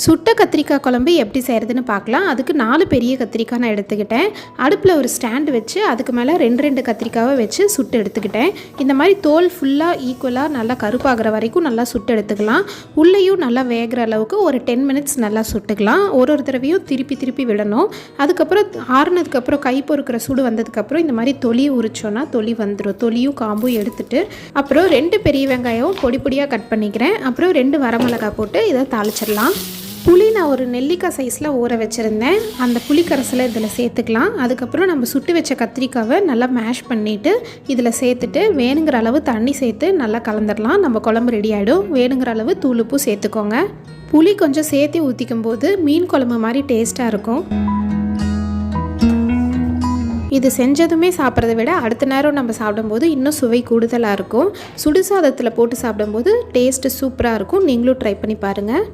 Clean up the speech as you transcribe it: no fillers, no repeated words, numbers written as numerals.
சுட்ட கத்திரிக்காய் குழம்பு எப்படி செய்கிறதுன்னு பார்க்கலாம். அதுக்கு 4 பெரிய கத்திரிக்காய் நான் எடுத்துக்கிட்டேன். அடுப்பில் ஒரு ஸ்டாண்டு வச்சு அதுக்கு மேலே 2 கத்திரிக்காவை வச்சு சுட்டு எடுத்துக்கிட்டேன். இந்த மாதிரி தோல் ஃபுல்லாக ஈக்குவலாக நல்லா கருப்பாகிற வரைக்கும் நல்லா சுட்டு எடுத்துக்கலாம். உள்ளேயும் நல்லா வேகிற அளவுக்கு ஒரு 10 மினிட்ஸ் நல்லா சுட்டுக்கலாம். ஒரு தடவையும் திருப்பி விடணும். அதுக்கப்புறம் ஆறுனதுக்கப்புறம் கை பொறுக்கிற சூடு வந்ததுக்கப்புறம் இந்த மாதிரி தொலியை உரிச்சோன்னா தொலி வந்துடும். தொலியும் காம்பும் எடுத்துட்டு அப்புறம் 2 பெரிய வெங்காயம் பொடி பொடியாக கட் பண்ணிக்கிறேன். அப்புறம் 2 வரமிளகாய் போட்டு இதை தாளிச்சிடலாம். புளி நான் ஒரு நெல்லிக்காய் சைஸில் ஊற வச்சுருந்தேன். அந்த புளி கரைசலை இதில் சேர்த்துக்கலாம். அதுக்கப்புறம் நம்ம சுட்டு வச்ச கத்திரிக்காவை நல்லா மேஷ் பண்ணிவிட்டு இதில் சேர்த்துட்டு வேணுங்கிற அளவு தண்ணி சேர்த்து நல்லா கலந்துடலாம். நம்ம குழம்பு ரெடி ஆகிடும். வேணுங்கிற அளவு தூள் உப்பு சேர்த்துக்கோங்க. புளி கொஞ்சம் சேர்த்து ஊற்றிக்கும் போது மீன் குழம்பு மாதிரி டேஸ்ட்டாக இருக்கும். இது செஞ்சதுமே சாப்பிட்றத விட அடுத்த நேரம் நம்ம சாப்பிடும்போது இன்னும் சுவை கூடுதலாக இருக்கும். சுடுசாதத்தில் போட்டு சாப்பிடும்போது டேஸ்ட்டு சூப்பராக இருக்கும். நீங்களும் ட்ரை பண்ணி பாருங்கள்.